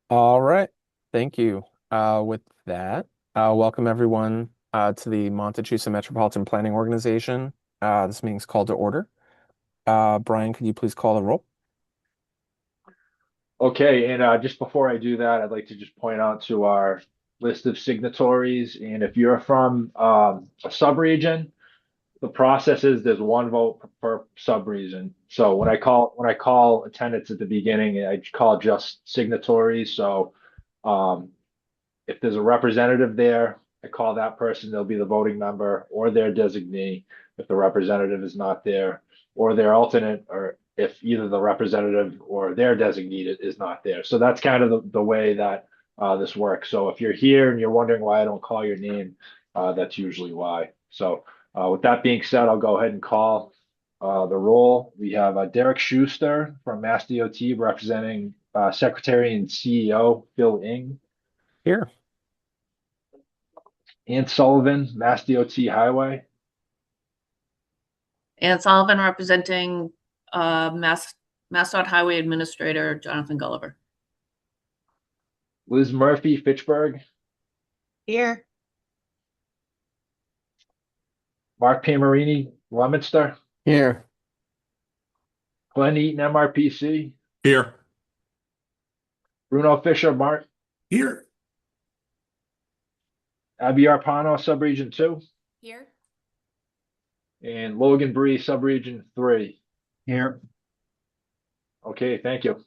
All right. Thank you. With that, welcome everyone to the Montachusett Metropolitan Planning Organization. This meeting's called to order. Brian, could you please call the roll? Okay, and just before I do that, I'd like to just point out to our list of signatories, and if you're from a sub-region, the process is there's one vote per sub-region. So when I call attendance at the beginning, I call just signatories. So um, if there's a representative there, I call that person, they'll be the voting member or their designee if the representative is not there, or their alternate, or if either the representative or their designee is not there. So that's kind of the way that this works. So if you're here and you're wondering why I don't call your name, that's usually why. So with that being said, I'll go ahead and call the roll. We have Derek Schuster from Mass DOT representing Secretary and CEO Phil Ing. Here. Ann Sullivan, Mass DOT Highway. Ann Sullivan representing MassDOT Highway Administrator Jonathan Gulliver. Liz Murphy, Fitchburg. Here. Mark Pamarini, Leominster. Here. Glenn Eaton, MRPC. Here. Bruno Fisher, Mart. Here. Abby Arpano, Subregion 2. Here. And Logan Bree, Subregion 3. Here. Okay, thank you.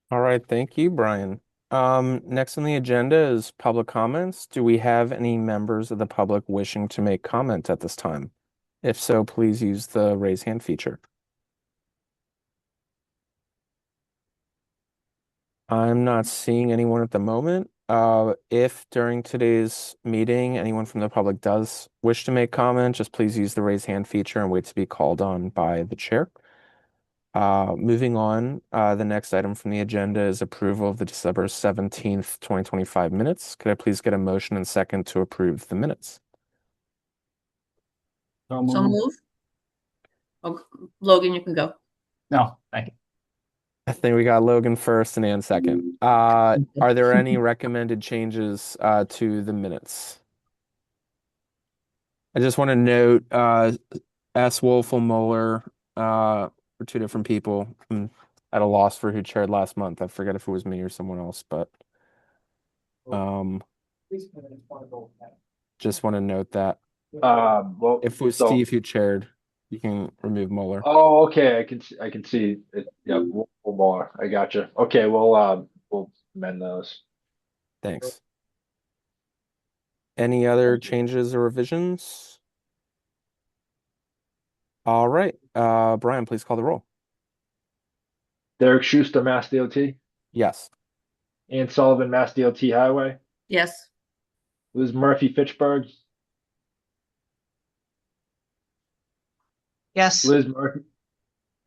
All right. Thank you, Brian. Next on the agenda is public comments. Do we have any members of the public wishing to make comment at this time? If so, please use the raise hand feature. I'm not seeing anyone at the moment. If during today's meeting anyone from the public does wish to make comment, just please use the raise hand feature and wait to be called on by the chair. Moving on, the next item from the agenda is approval of the December 17th, 2025 minutes. Could I please get a motion and second to approve the minutes? So move. Oh, Logan, you can go. No, thank you. I think we got Logan first and Ann second. Are there any recommended changes to the minutes? I just want to note S. Wolfel are two different people. I'm at a loss for who chaired last month. I forget if it was me or someone else, but just want to note that. Well, If it was Steve who chaired, you can remove Moeller. Oh, okay. I can see it. Yeah, more. I got you. Okay, we'll amend those. Thanks. Any other changes or revisions? All right. Brian, please call the roll. Derek Schuster, Mass DOT. Yes. Ann Sullivan, Mass DOT Highway. Yes. Liz Murphy, Fitchburg. Yes. Liz Murphy.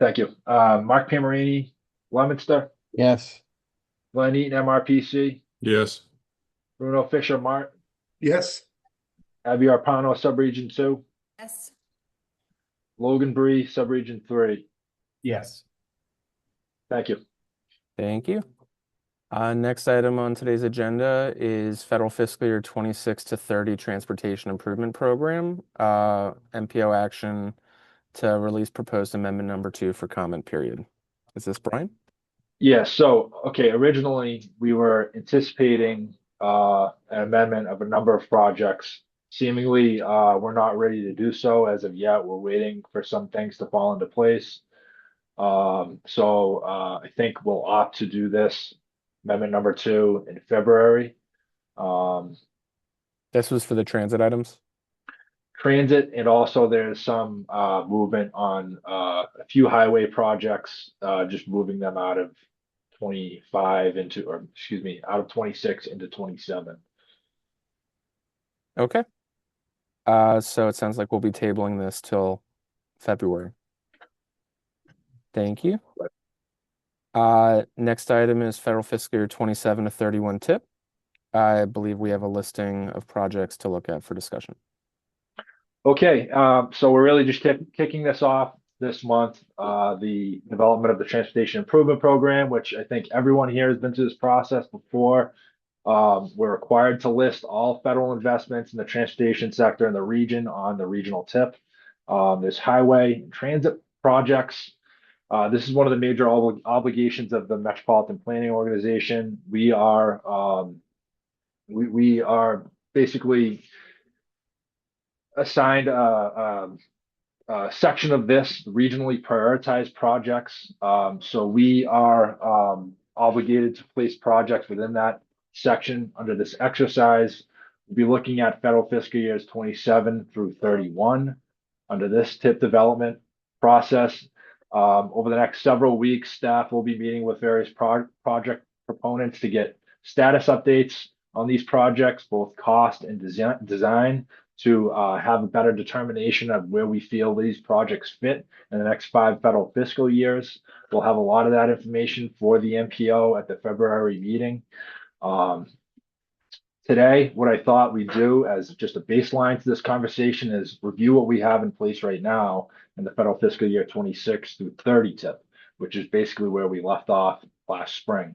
Thank you. Mark Pamarini, Leominster. Yes. Glenn Eaton, MRPC. Yes. Bruno Fisher, Mart. Yes. Abby Arpano, Subregion 2. Yes. Logan Bree, Subregion 3. Yes. Thank you. Thank you. Next item on today's agenda is Federal Fiscal Year 26 to 30 Transportation Improvement Program, MPO action to release proposed amendment number 2 for comment period. Is this Brian? Yeah, so, okay, originally we were anticipating an amendment of a number of projects. Seemingly, we're not ready to do so as of yet. We're waiting for some things to fall into place. I think we'll opt to do this amendment number 2 in February. This was for the transit items? Transit, and also there's some movement on a few highway projects, just moving them out of 25 into, or excuse me, out of 26 into 27. Okay. So it sounds like we'll be tabling this till February. Thank you. Next item is Federal Fiscal Year 27 to 31 tip. I believe we have a listing of projects to look at for discussion. Okay, so we're really just kicking this off. this month the development of the Transportation Improvement Program, which I think everyone here has been through this process before. We're required to list all federal investments in the transportation sector in the region on the regional tip. There's highway and transit projects. This is one of the major obligations of the Metropolitan Planning Organization. We are basically assigned a section of this regionally prioritized projects. So we are obligated to place projects within that section under this exercise. We'll be looking at federal fiscal years 27 through 31 under this tip development process. Over the next several weeks, staff will be meeting with various project proponents to get status updates on these projects, both cost and design, to have a better determination of where we feel these projects fit in the next 5 federal fiscal years. We'll have a lot of that information for the MPO at the February meeting. Today, what I thought we'd do as just a baseline to this conversation is review what we have in place right now in the federal fiscal year 26 through 30 tip, which is basically where we left off last spring.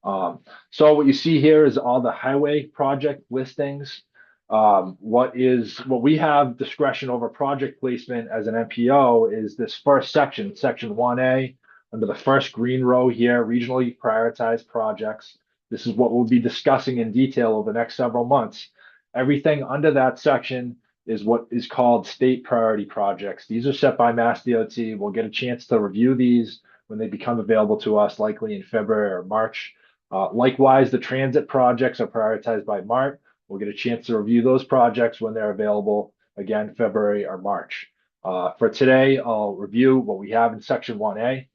So what you see here is all the highway project listings. What we have discretion over project placement as an MPO is this first section, section 1A, under the first green row here, regionally prioritized projects. This is what we'll be discussing in detail over the next several months. Everything under that section is what is called state priority projects. These are set by Mass DOT. We'll get a chance to review these when they become available to us, likely in February or March. Likewise, the transit projects are prioritized by MART. We'll get a chance to review those projects when they're available, again, February or March. For today, I'll review what we have in section 1A.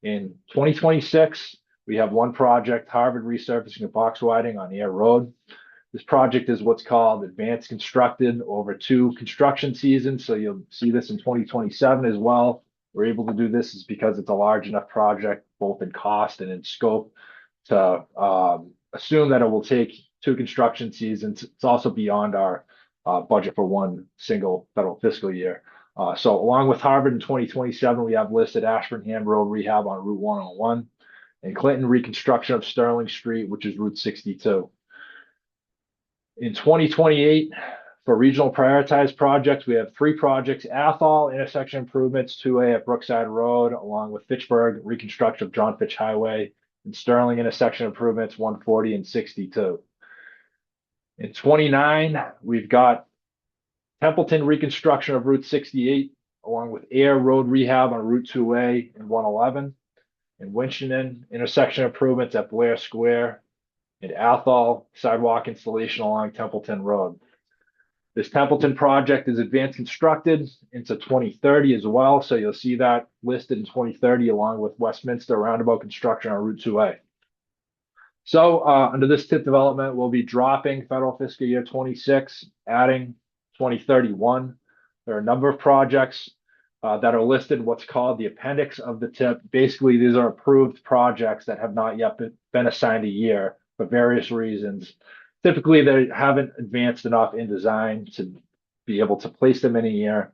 In 2026, we have one project, Harvard resurfacing of box widening on Air Road. This project is what's called advanced constructed over 2 construction seasons. So you'll see this in 2027 as well. We're able to do this is because it's a large enough project, both in cost and in scope, to assume that it will take 2 construction seasons. It's also beyond our budget for one single federal fiscal year. So along with Harvard in 2027, we have listed Ashburnham Road rehab on Route 101 and Clinton reconstruction of Sterling Street, which is Route 62. In 2028, for regional prioritized projects, we have 3 projects: Athol intersection improvements, 2A at Brookside Road, along with Fitchburg reconstruction of John Fitch Highway, and Sterling intersection improvements 140 and 62. In 29, we've got Templeton reconstruction of Route 68, along with Air Road rehab on Route 2A and 111. In Winchendon, intersection improvements at Blair Square, and Athol sidewalk installation along Templeton Road. This Templeton project is advanced constructed into 2030 as well, so you'll see that listed in 2030 along with Westminster roundabout construction on Route 2A. So under this tip development, we'll be dropping federal fiscal year 26, adding 2031. There are a number of projects that are listed, what's called the appendix of the tip. Basically, these are approved projects that have not yet been assigned a year for various reasons. Typically, they haven't advanced enough in design to be able to place them in a year.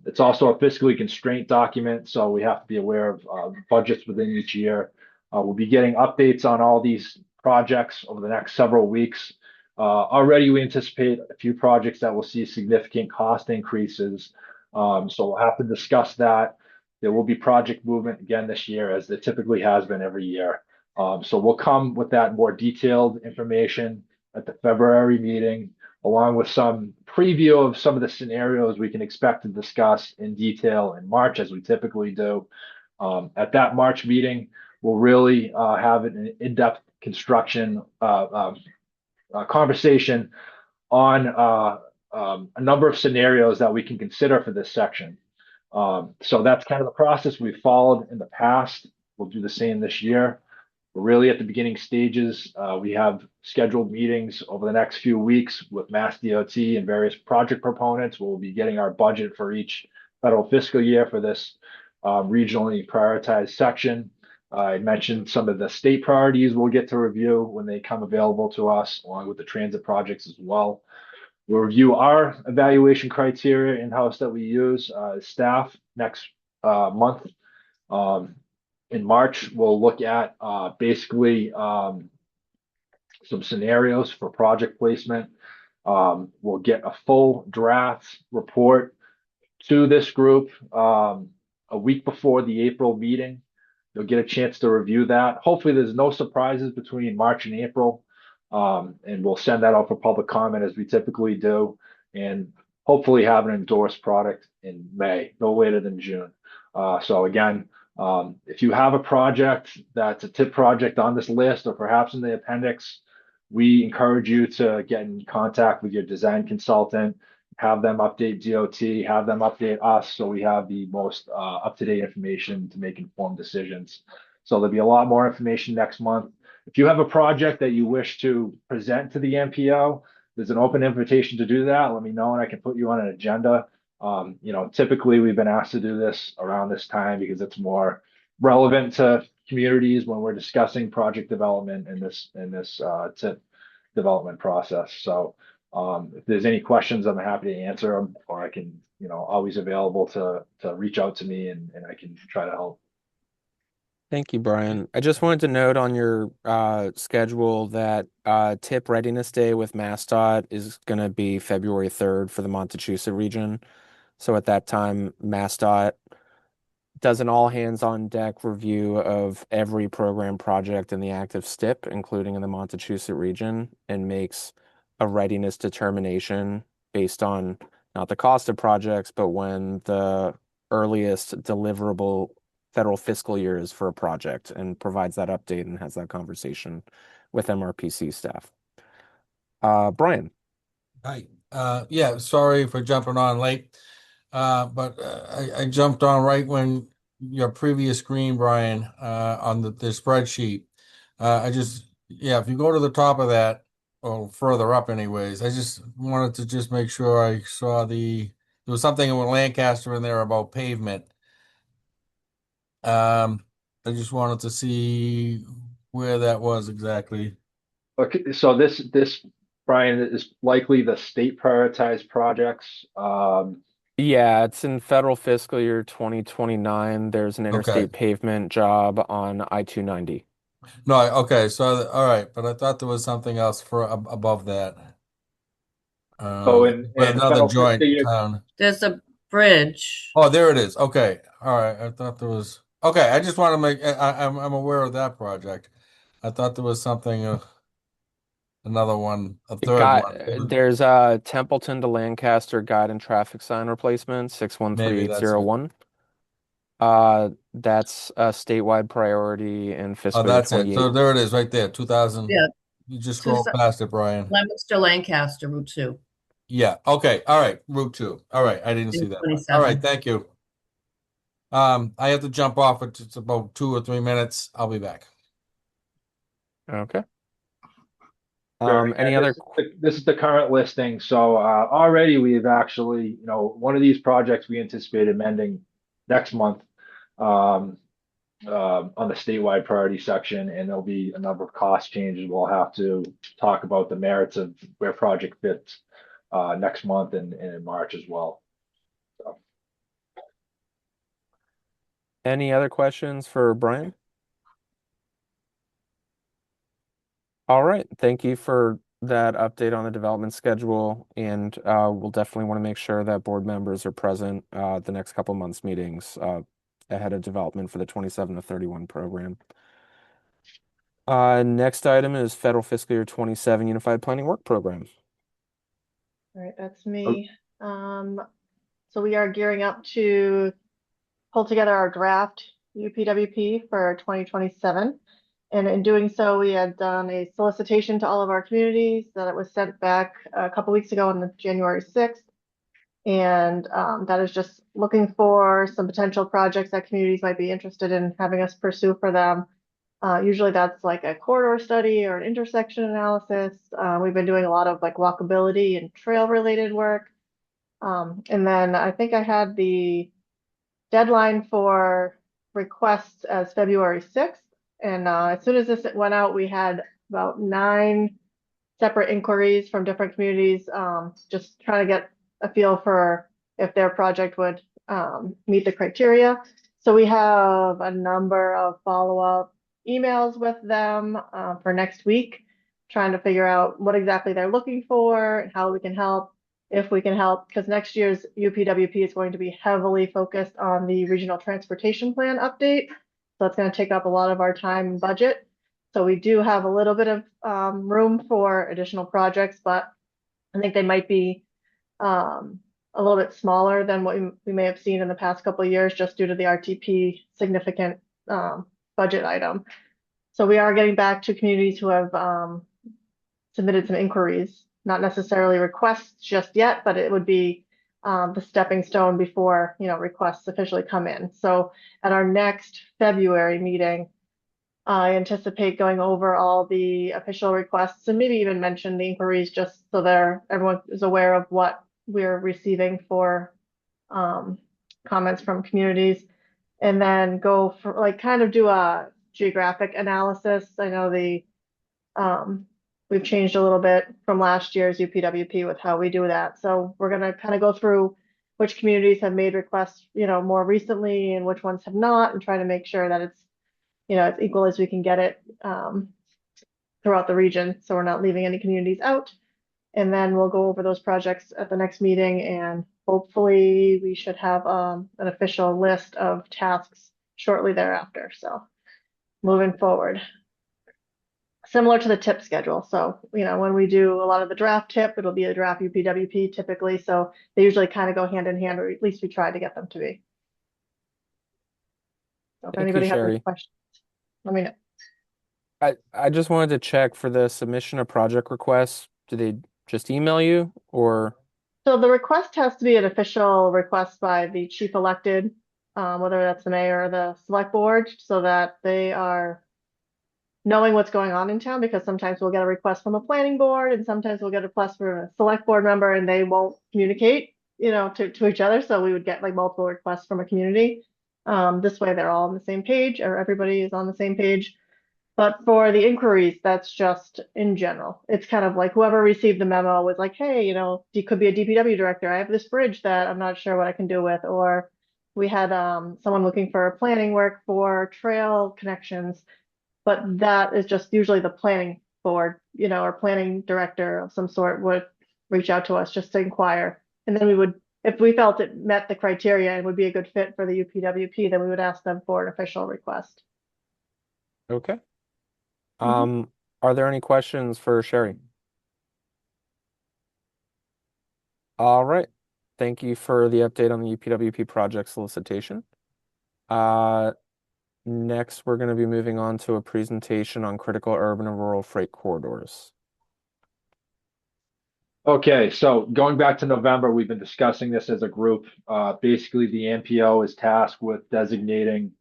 It's also a fiscally constrained document, so we have to be aware of budgets within each year. We'll be getting updates on all these projects over the next several weeks. Already, we anticipate a few projects that will see significant cost increases. So we'll have to discuss that. There will be project movement again this year, as there typically has been every year. So we'll come with that more detailed information at the February meeting, along with some preview of some of the scenarios we can expect to discuss in detail in March, as we typically do. At that March meeting, we'll really have an in-depth construction conversation on a number of scenarios that we can consider for this section. So that's kind of the process we've followed in the past. We'll do the same this year. We're really at the beginning stages. We have scheduled meetings over the next few weeks with Mass DOT and various project proponents. We'll be getting our budget for each federal fiscal year for this regionally prioritized section. I mentioned some of the state priorities we'll get to review when they come available to us, along with the transit projects as well. We'll review our evaluation criteria in-house that we use as staff next month. In March, we'll look at basically some scenarios for project placement. We'll get a full draft report to this group a week before the April meeting. You'll get a chance to review that. Hopefully, there's no surprises between March and April. And we'll send that out for public comment as we typically do. And hopefully have an endorsed product in May, no later than June. So again, if you have a project that's a tip project on this list or perhaps in the appendix, we encourage you to get in contact with your design consultant, have them update DOT, have them update us so we have the most up-to-date information to make informed decisions. So there'll be a lot more information next month. If you have a project that you wish to present to the MPO, there's an open invitation to do that. Let me know and I can put you on an agenda. Typically we've been asked to do this around this time because it's more relevant to communities when we're discussing project development in this tip development process. So if there's any questions, I'm happy to answer them, or I can, always available to reach out to me and I can try to help. Thank you, Brian. I just wanted to note on your schedule that tip readiness day with MassDOT is going to be February 3rd for the Montachusett region. So at that time, MassDOT does an all hands on deck review of every program project in the active STIP, including in the Montachusett region, and makes a readiness determination based on not the cost of projects, but when the earliest deliverable federal fiscal year is for a project, and provides that update and has that conversation with MRPC staff. Brian. Hi. Yeah, sorry for jumping on late. But I jumped on right when your previous screen, Brian, on the spreadsheet. If you go to the top of that, or further up anyways, I just wanted to just make sure I saw there was something with Lancaster in there about pavement. I just wanted to see where that was exactly. Okay, so this Brian is likely the state prioritized projects. Yeah, it's in federal fiscal year 2029. There's an Okay. interstate pavement job on I-290. No, okay, so all right, but I thought there was something else for above that. So in With another federal fiscal joint year, town. There's a bridge. Oh, there it is. Okay, all right. I thought there was. Okay, I just want to make. I'm aware of that project. I thought there was something. Another one, a third one. There's Templeton to Lancaster guide and traffic sign replacement, Maybe that's it. 613801. That's a statewide priority in Oh, fiscal year that's it. So 28. there it is, right there. 2000. Yeah, You just two, scroll past it, Brian. Leominster, Lancaster, Route 2, Yeah. Okay. All right. Route 2. All right. I didn't see that one. All right. 27. Thank you. I have to jump off. It's about 2 or 3 minutes. I'll be back. Okay. Sure. Any And other? this is the current listing. So already we've actually, one of these projects we anticipate amending next month on the statewide priority section, and there'll be a number of cost changes. We'll have to talk about the merits of where project fits next month and in March as well. So. Any other questions for Brian? All right. Thank you for that update on the development schedule. And we'll definitely want to make sure that board members are present the next couple months meetings ahead of development for the 27 to 31 program. Next item is federal fiscal year 27 Unified Planning Work Program. All right, that's me. So we are gearing up to pull together our draft UPWP for 2027. And in doing so, we had done a solicitation to all of our communities that it was sent back a couple weeks ago on January 6th. And that is just looking for some potential projects that communities might be interested in having us pursue for them. Usually that's like a corridor study or an intersection analysis. We've been doing a lot of like walkability and trail related work. And then I think I had the deadline for requests as February 6th. And as soon as this went out, we had about 9 separate inquiries from different communities, just trying to get a feel for if their project would meet the criteria. So we have a number of follow-up emails with them for next week, trying to figure out what exactly they're looking for and how we can help, if we can help, because next year's UPWP is going to be heavily focused on the regional transportation plan update. So it's going to take up a lot of our time and budget. So we do have a little bit of room for additional projects, but I think they might be a little bit smaller than what we may have seen in the past couple of years, just due to the RTP significant budget item. So we are getting back to communities who have submitted some inquiries, not necessarily requests just yet, but it would be the stepping stone before, requests officially come in. So at our next February meeting, I anticipate going over all the official requests and maybe even mention the inquiries, just so everyone is aware of what we're receiving for comments from communities, and then go for kind of do a geographic analysis. I know we've changed a little bit from last year's UPWP with how we do that. So we're going to kind of go through which communities have made requests, more recently, and which ones have not, and try to make sure that it's as equal as we can get it throughout the region, so we're not leaving any communities out. And then we'll go over those projects at the next meeting, and hopefully we should have an official list of tasks shortly thereafter. So moving forward, similar to the tip schedule. So, when we do a lot of the draft tip, it'll be a draft UPWP typically. So they usually kind of go hand in hand, or at least we try to get them to be. So if Thank you, anybody has any Sherry. questions, let me know. I just wanted to check for the submission of project requests. Do they just email you, or? So the request has to be an official request by the chief elected, whether that's the mayor or the select board, so that they are knowing what's going on in town, because sometimes we'll get a request from a planning board and sometimes we'll get a request from a select board member and they won't communicate, to each other. So we would get like multiple requests from a community. This way they're all on the same page, or everybody is on the same page. But for the inquiries, that's just in general. It's kind of like whoever received the memo was like, hey, you could be a DPW director. I have this bridge that I'm not sure what I can do with. Or we had someone looking for planning work for trail connections, but that is just usually the planning board, or planning director of some sort would reach out to us just to inquire. And then we would, if we felt it met the criteria and would be a good fit for the UPWP, then we would ask them for an official request. Okay. Are there any questions for Sherry? All right. Thank you for the update on the UPWP project solicitation. Next, we're going to be moving on to a presentation on critical urban and rural freight corridors. Okay, so going back to November, we've been discussing this as a group. Basically, the MPO is tasked with designating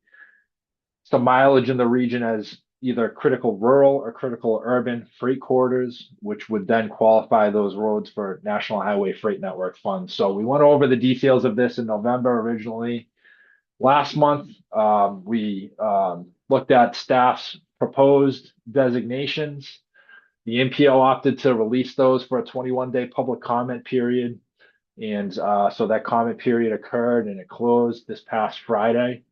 some mileage in the region as either critical rural or critical urban freight corridors, which would then qualify those roads for National Highway Freight Network funds. So we went over the details of this in November originally. Last month, we looked at staff's proposed designations. The MPO opted to release those for a 21-day public comment period. And so that comment period occurred and it closed this past Friday.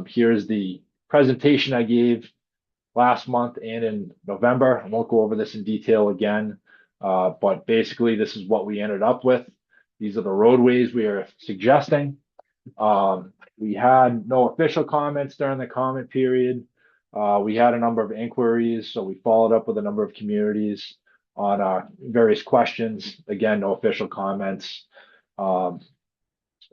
Here's the presentation I gave last month and in November. I won't go over this in detail again, but basically this is what we ended up with. These are the roadways we are suggesting. We had no official comments during the comment period. We had a number of inquiries, so we followed up with a number of communities on various questions. Again, no official comments.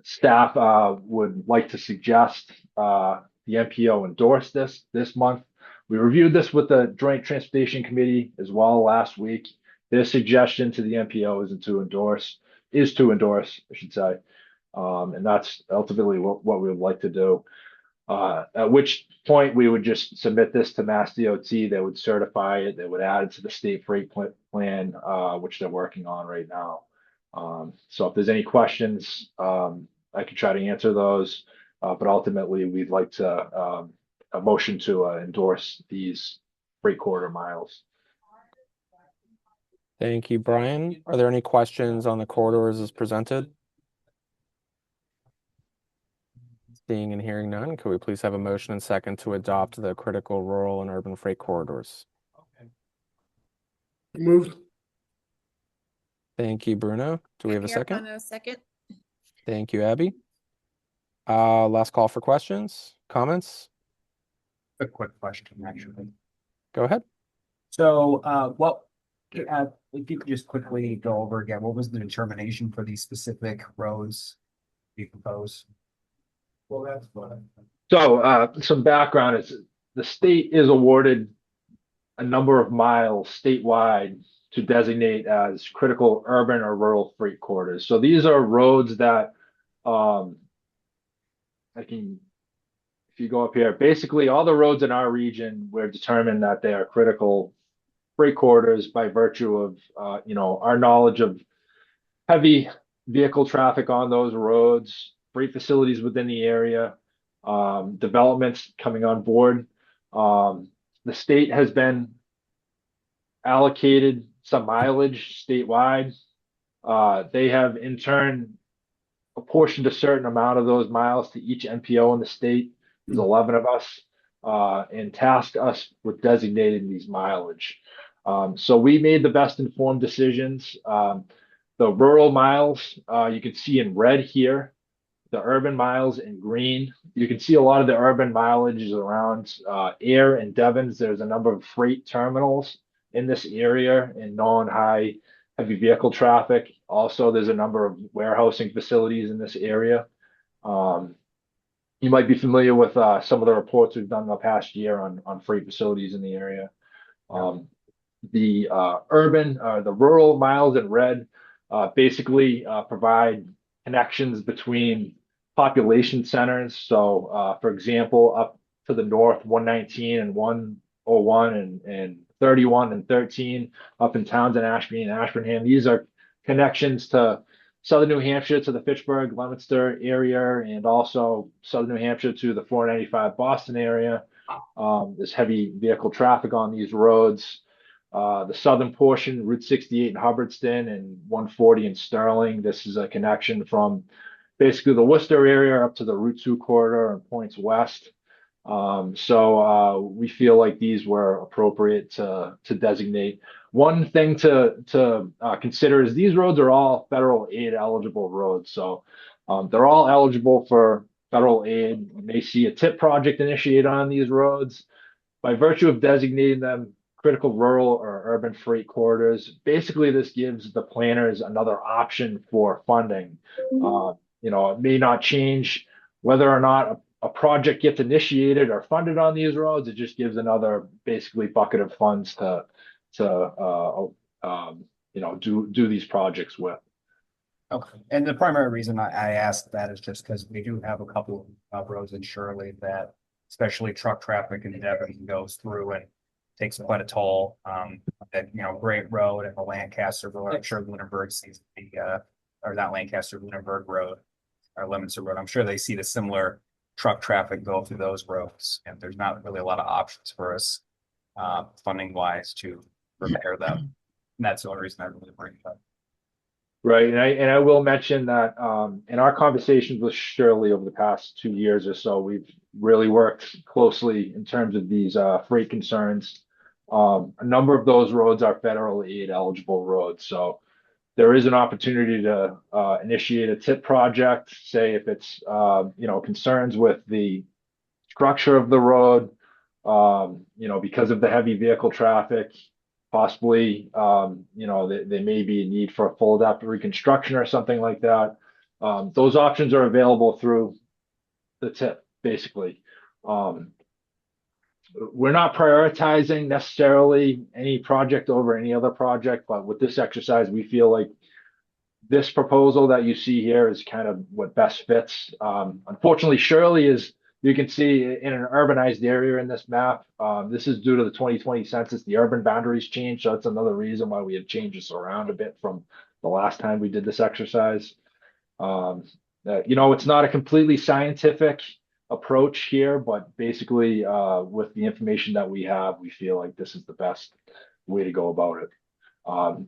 Staff would like to suggest the MPO endorse this month. We reviewed this with the Joint Transportation Committee as well last week. Their suggestion to the MPO is to endorse, I should say. And that's ultimately what we would like to do. At which point we would just submit this to Mass DOT. They would certify it. They would add it to the state freight plan, which they're working on right now. So if there's any questions, I can try to answer those. But ultimately, we'd like to a motion to endorse these freight corridor miles. Thank you, Brian. Are there any questions on the corridors as presented? Seeing and hearing none, could we please have a motion and second to adopt the critical rural and urban freight corridors? Moved. Thank you, Bruno. Do we have a Here, second? Bono, second. Thank you, Abby. Last call for questions, comments? A quick question, actually. Go ahead. So, if you could just quickly go over again, what was the determination for these specific roads you propose? Well, that's what. So, some background is the state is awarded a number of miles statewide to designate as critical urban or rural freight corridors. So these are roads that, if you go up here, basically all the roads in our region, we're determined that they are critical freight corridors by virtue of, our knowledge of heavy vehicle traffic on those roads, freight facilities within the area, developments coming on board. The state has been allocated some mileage statewide. They have in turn apportioned a certain amount of those miles to each MPO in the state. There's 11 of us, and tasked us with designating these mileage. So we made the best informed decisions. The rural miles, you can see in red here, the urban miles in green. You can see a lot of the urban mileage is around Air and Devens. There's a number of freight terminals in this area and known high heavy vehicle traffic. Also, there's a number of warehousing facilities in this area. You might be familiar with some of the reports we've done in the past year on freight facilities in the area. The rural miles in red basically provide connections between population centers. So, for example, up to the north, 119 and 101 and 31 and 13 up in Townsend, Ashby, and Ashburnham. These are connections to southern New Hampshire, to the Fitchburg, Leominster area, and also southern New Hampshire to the 495 Boston area. There's heavy vehicle traffic on these roads. The southern portion, Route 68 in Hubbardston and 140 in Sterling. This is a connection from basically the Worcester area up to the Route 2 corridor and points west. So we feel like these were appropriate to designate. One thing to consider is these roads are all federal aid eligible roads. So they're all eligible for federal aid. You may see a TIP project initiated on these roads. By virtue of designating them critical rural or urban freight corridors, basically this gives the planners another option for funding. It may not change whether or not a project gets initiated or funded on these roads. It just gives another basically bucket of funds to do these projects with. Okay. And the primary reason I asked that is just because we do have a couple of roads in Shirley that, especially truck traffic in Devon, goes through and takes quite a toll. Great Road and the Lancaster Road. I'm sure Lunenburg sees or not Lancaster, Lunenburg Road or Leominster Road. I'm sure they see the similar truck traffic go through those roads, and there's not really a lot of options for us funding wise to repair them. And that's the only reason I really bring it up. Right, and I will mention that in our conversations with Shirley over the past 2 years or so, we've really worked closely in terms of these freight concerns. A number of those roads are federal aid eligible roads, so there is an opportunity to initiate a TIP project. Say if it's concerns with the structure of the road, because of the heavy vehicle traffic. Possibly, there may be a need for a full adaptive reconstruction or something like that. Those options are available through the TIP, basically. We're not prioritizing necessarily any project over any other project, but with this exercise, we feel like this proposal that you see here is kind of what best fits. Unfortunately, Shirley is, you can see in an urbanized area in this map. This is due to the 2020 census. The urban boundaries changed, so that's another reason why we have changed this around a bit from the last time we did this exercise. It's not a completely scientific approach here, but basically, with the information that we have, we feel like this is the best way to go about it.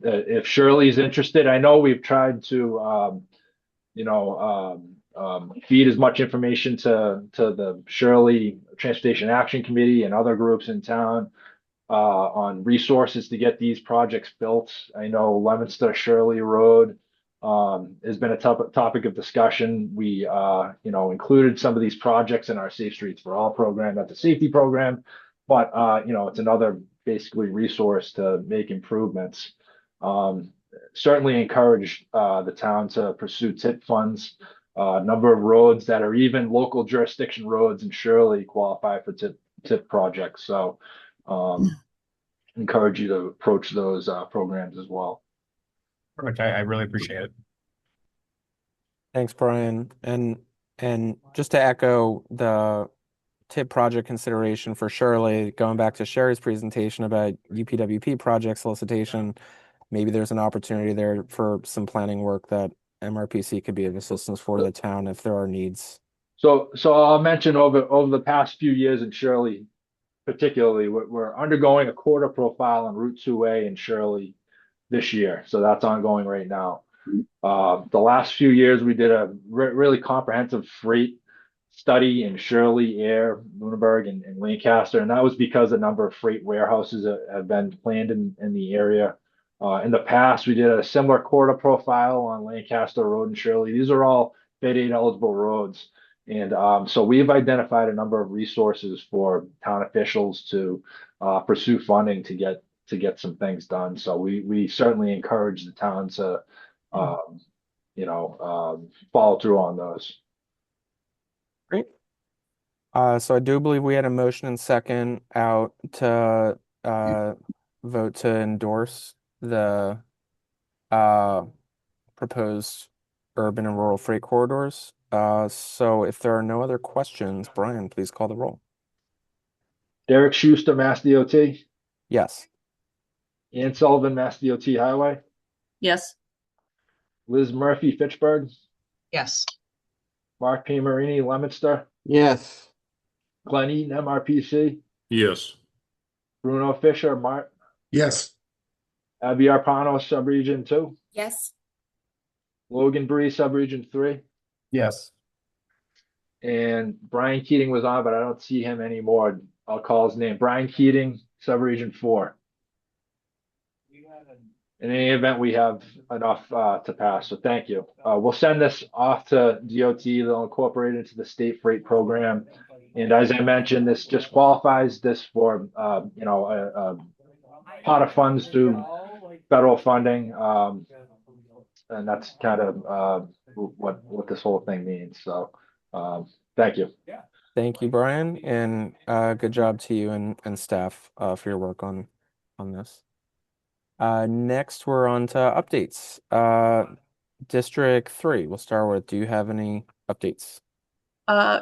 If Shirley's interested, I know we've tried to, feed as much information to the Shirley Transportation Action Committee and other groups in town on resources to get these projects built. I know Leominster Shirley Road has been a topic of discussion. We included some of these projects in our Safe Streets for All program, not the safety program, but it's another basically resource to make improvements. Certainly encourage the town to pursue TIP funds. A number of roads that are even local jurisdiction roads in Shirley qualify for TIP projects. So encourage you to approach those programs as well. Perfect. I really appreciate it. Thanks, Brian. And just to echo the TIP project consideration for Shirley, going back to Sherry's presentation about UPWP project solicitation, maybe there's an opportunity there for some planning work that MRPC could be of assistance for the town if there are needs. So I'll mention over the past few years in Shirley, particularly, we're undergoing a quarter profile on Route 2A in Shirley this year. So that's ongoing right now. The last few years, we did a really comprehensive freight study in Shirley, Air, Lunenburg, and Lancaster, and that was because a number of freight warehouses have been planned in the area. In the past, we did a similar quarter profile on Lancaster Road and Shirley. These are all Fed aid eligible roads. And so we've identified a number of resources for town officials to pursue funding to get some things done. So we certainly encourage the town to follow through on those. Great. So I do believe we had a motion and second out to vote to endorse the proposed urban and rural freight corridors. So if there are no other questions, Brian, please call the roll. Derek Schuster, Mass DOT. Yes. Ann Sullivan, Mass DOT Highway. Yes. Liz Murphy, Fitchburg. Yes. Mark P. Marini, Leominster. Yes. Glenn Eaton, MRPC. Yes. Bruno Fisher, Mart. Yes. Abby Arpano, Subregion 2. Yes. Logan Bree, Subregion 3. Yes. And Brian Keating was on, but I don't see him anymore. I'll call his name. Brian Keating, Subregion 4. In any event, we have enough to pass, so thank you. We'll send this off to DOT. They'll incorporate it into the state freight program. And as I mentioned, this just qualifies this for, a pot of funds through federal funding. And that's kind of what this whole thing means. So thank you. Thank you, Brian, and good job to you and staff for your work on this. Next, we're on to updates. District 3, we'll start with, do you have any updates?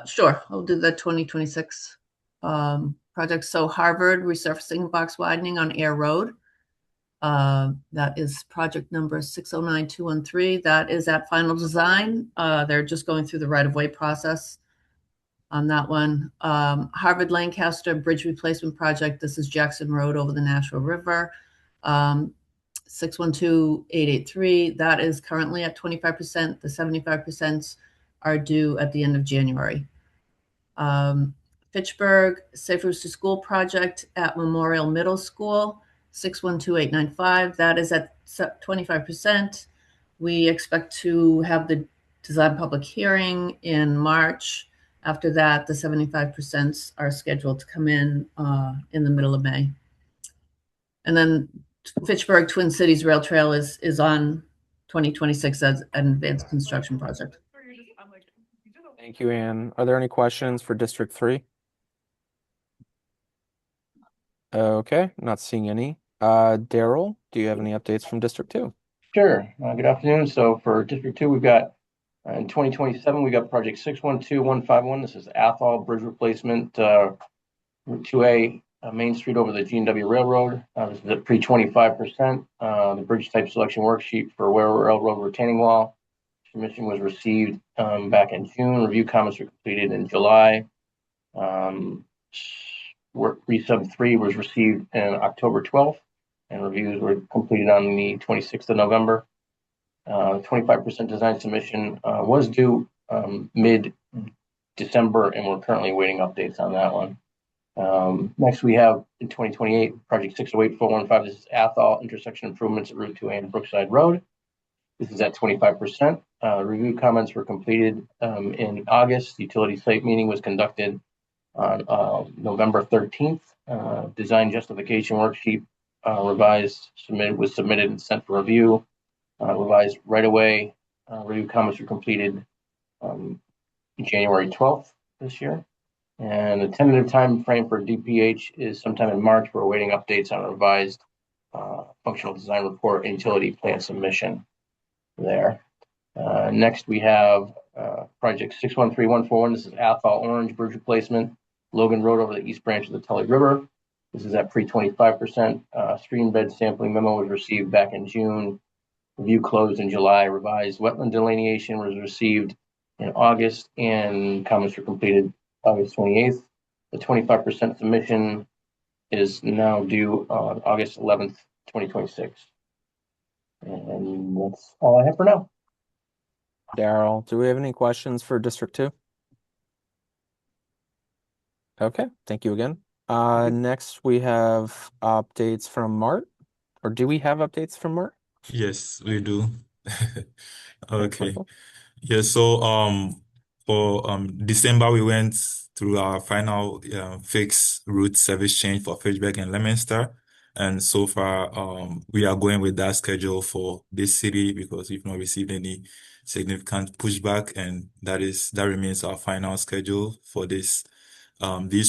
Sure. I'll do the 2026 project. So Harvard resurfacing box widening on Air Road. That is project number 609213. That is at final design. They're just going through the right-of-way process on that one. Harvard Lancaster Bridge Replacement Project. This is Jackson Road over the Nashua River. 612883. That is currently at 25%. The 75% are due at the end of January. Fitchburg Safe Routes to School project at Memorial Middle School, 612895. That is at 25%. We expect to have the design public hearing in March. After that, the 75% are scheduled to come in the middle of May. And then Fitchburg Twin Cities Rail Trail is on 2026 as an advanced construction project. Thank you, Ann. Are there any questions for District 3? Okay, not seeing any. Daryl, do you have any updates from District 2? Sure. Good afternoon. So for District 2, we've got in 2027, we got project 612151. This is Athol Bridge Replacement, Route 2A, Main Street over the G&W Railroad. This is at pre-25%. The bridge type selection worksheet for railroad retaining wall submission was received back in June. Review comments were completed in July. Work re-sub 3 was received on October 12th, and reviews were completed on the 26th of November. 25% design submission was due mid-December, and we're currently waiting updates on that one. Next, we have in 2028, project 608415. This is Athol intersection improvements at Route 2A and Brookside Road. This is at 25%. Review comments were completed in August. The utility site meeting was conducted on November 13th. Design justification worksheet was submitted and sent for review. Revised right away. Review comments were completed January 12th this year. And the tentative time frame for DPH is sometime in March. We're awaiting updates on a revised functional design report and utility plan submission there. Next, we have project 613141. This is Athol Orange Bridge Replacement, Logan Road over the east branch of the Tully River. This is at pre-25%. Stream bed sampling memo was received back in June. Review closed in July. Revised wetland delineation was received in August, and comments were completed August 28th. The 25% submission is now due on August 11th, 2026. And that's all I have for now. Daryl, do we have any questions for District 2? Okay, thank you again. Next we have updates from Mart. Or do we have updates from Mart? Yes, we do. Okay. Michael? Yeah, so for December we went through our final fixed route service change for Fitchburg and Leominster. And so far we are going with that schedule for this city because we've not received any significant pushback, and that remains our final schedule for these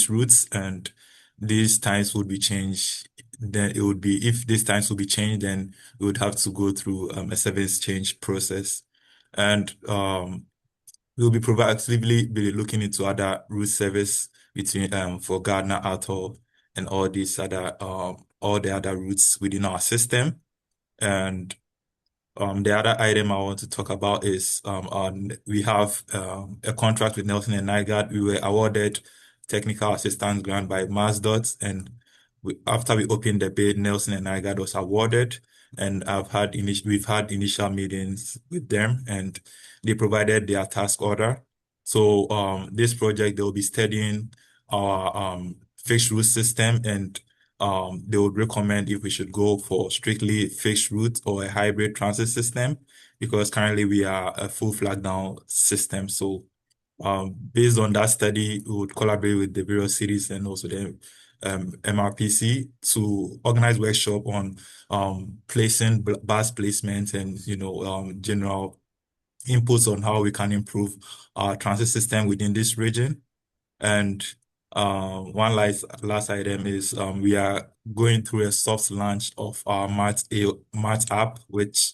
routes, and these times would be changed. Then it would be, if these times will be changed, then we would have to go through a service change process. And we'll be proactively be looking into other route service between for Gardner Atoll and all the other routes within our system. And the other item I want to talk about is we have a contract with Nelson and Nygaard. We were awarded technical assistance grant by MassDOT, and after we opened the bid, Nelson and Nygaard was awarded, and we've had initial meetings with them, and they provided their task order. So this project, they'll be studying our fixed route system, and they would recommend if we should go for strictly fixed route or a hybrid transit system, because currently we are a full flag down system. So based on that study, we would collaborate with the various cities and also the MRPC to organize workshop on placing bus placement and general inputs on how we can improve our transit system within this region. And one last item is we are going through a soft launch of our Mart app, which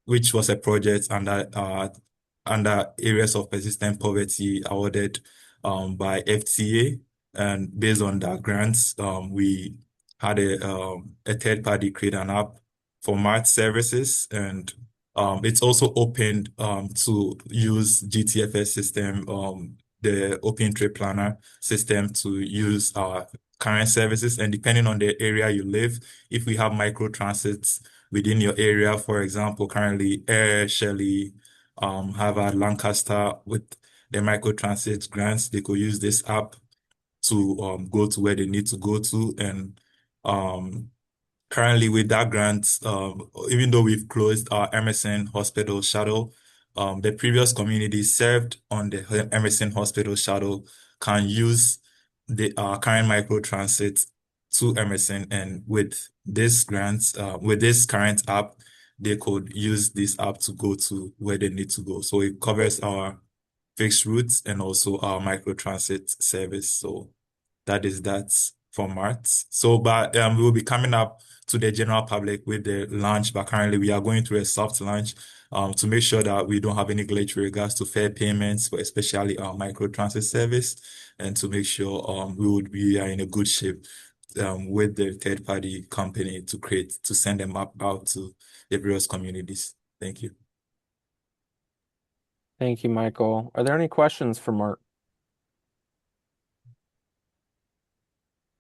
which was a project under areas of persistent poverty awarded by FTA, and based on that grants, we had a third party create an app for Mart services, and it's also opened to use GTFS system, the Open Trade Planner system, to use our current services. And depending on the area you live, if we have micro transits within your area, for example, currently Air, Shelley, Harvard, Lancaster, with the micro transit grants, they could use this app to go to where they need to go to. And currently with that grant, even though we've closed our Emerson Hospital shuttle, the previous communities served on the Emerson Hospital shuttle can use the current micro transit to Emerson, and with this grant, with this current app, they could use this app to go to where they need to go. So it covers our fixed routes and also our micro transit service. So that is that for Mart. So, but we will be coming up to the general public with the launch, but currently we are going through a soft launch to make sure that we don't have any glitch with regards to fair payments for especially our micro transit service, and to make sure we are in a good shape with the third party company to send them out to the various communities. Thank you. Thank you, Michael. Are there any questions for Mart?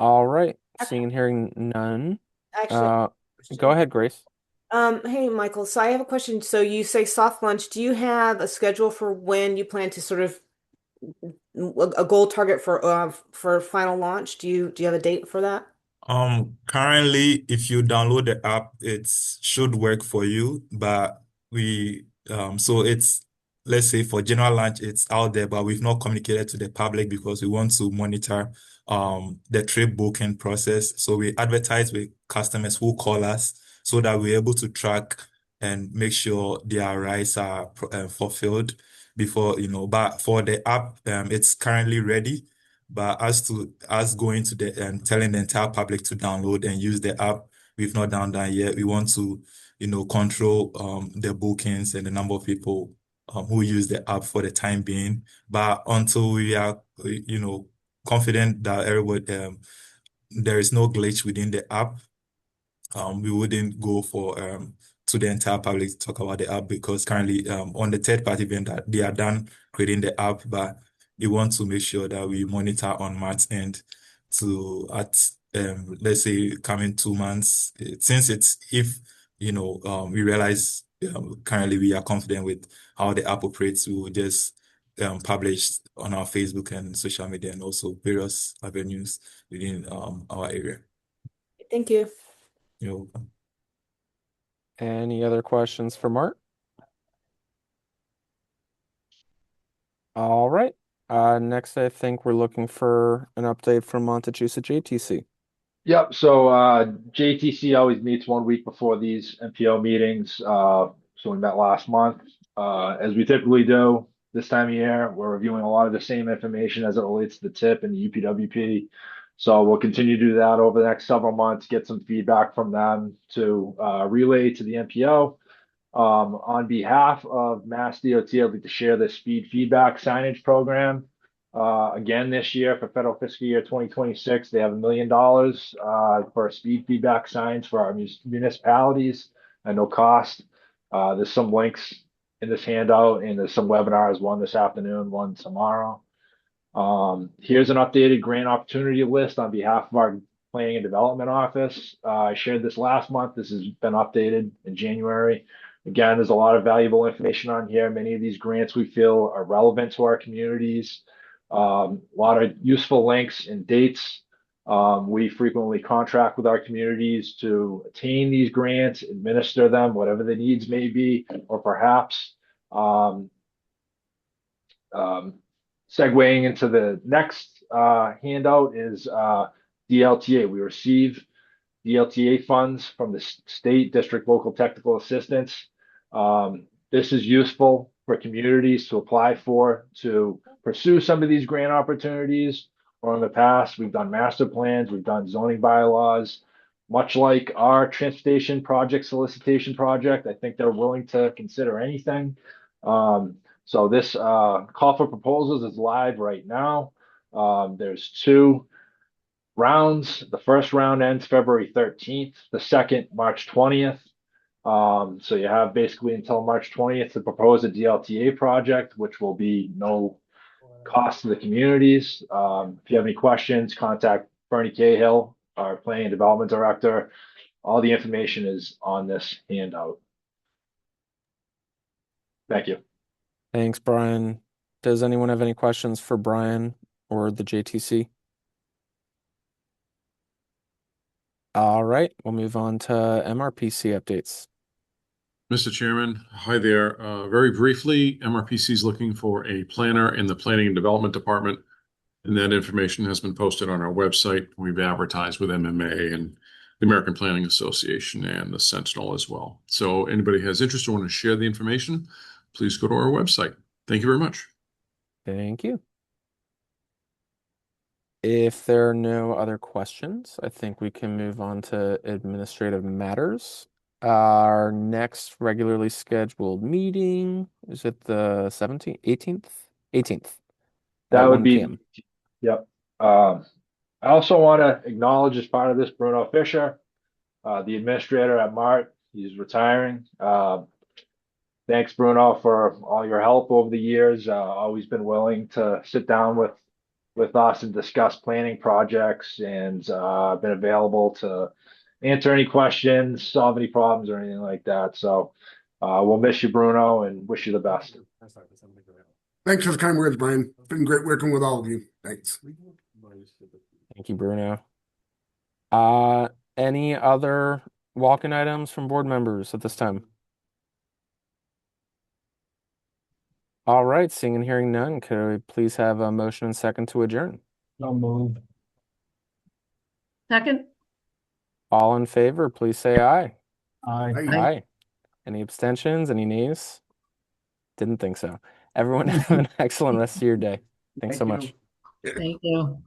All right, seeing and hearing none. Actually, Go ahead, Grace. Hey, Michael. So I have a question. So you say soft launch. Do you have a schedule for when you plan to sort of a goal target for final launch? Do you have a date for that? Currently, if you download the app, it should work for you, but so it's, let's say for general launch, it's out there, but we've not communicated to the public because we want to monitor, the trip booking process. So we advertise with customers who call us so that we're able to track and make sure their rights are fulfilled before, but for the app, it's currently ready. But as to us going to the and telling the entire public to download and use the app, we've not done that yet. We want to, control the bookings and the number of people who use the app for the time being. But until we are, confident that everybody there is no glitch within the app, we wouldn't go for to the entire public to talk about the app because currently on the third party vendor they are done creating the app, but we want to make sure that we monitor on March end to at let's say coming 2 months since it's if we realize currently we are confident with how the app operates, we will just publish on our Facebook and social media and also various avenues within our area. Thank you. You're welcome. Any other questions for Mark? All right. Next, I think we're looking for an update from Montachusett JTC. Yep. So JTC always meets 1 week before these MPO meetings. So we met last month. As we typically do this time of year, we're reviewing a lot of the same information as it relates to the TIP and the UPWP. So we'll continue to do that over the next several months, get some feedback from them to relay to the MPO. On behalf of Mass DOT, I'd like to share the speed feedback signage program. Again, this year for federal fiscal year 2026, they have $1 million for speed feedback signs for our municipalities at no cost. There's some links in this handout, and there's some webinars, one this afternoon, one tomorrow. Here's an updated grant opportunity list on behalf of our Planning and Development Office. I shared this last month. This has been updated in January. Again, there's a lot of valuable information on here. Many of these grants we feel are relevant to our communities. A lot of useful links and dates. We frequently contract with our communities to attain these grants, administer them, whatever the needs may be, or perhaps segueing into the next handout is DLTA. We receive DLTA funds from the state, district, local technical assistance. This is useful for communities to apply for, to pursue some of these grant opportunities. Or in the past, we've done master plans, we've done zoning bylaws. Much like our transportation project solicitation project, I think they're willing to consider anything. So this call for proposals is live right now. There's 2 rounds. The first round ends February 13th, the second, March 20th. So you have basically until March 20th to propose a DLTA project, which will be no cost to the communities. If you have any questions, contact Bernie Cahill, our Planning and Development Director. All the information is on this handout. Thank you. Thanks, Brian. Does anyone have any questions for Brian or the JTC? All right, we'll move on to MRPC updates. Mr. Chairman, hi there. Very briefly, MRPC is looking for a planner in the Planning and Development Department, and that information has been posted on our website. We've advertised with MMA and the American Planning Association and the Sentinel as well. So anybody has interest or want to share the information, please go to our website. Thank you very much. Thank you. If there are no other questions, I think we can move on to administrative matters. Our next regularly scheduled meeting is it the 17th, 18th? 18th. That at would 1 be, p.m. yep. I also want to acknowledge as part of this Bruno Fisher, the administrator at MART. He's retiring. Thanks, Bruno, for all your help over the years. Always been willing to sit down with us and discuss planning projects, and been available to answer any questions, solve any problems or anything like that. So we'll miss you, Bruno, and wish you the best. Thanks for the kind words, Brian. Been great working with all of you. Thanks. Thank you, Bruno. Any other walk-in items from board members at this time? All right, seeing and hearing none, could I please have a motion and second to adjourn? No move. Second? All in favor, please say aye. Aye. Aye. Any abstentions? Any nays? Didn't think so. Everyone have an excellent rest of your day. Thanks so much. Thank you.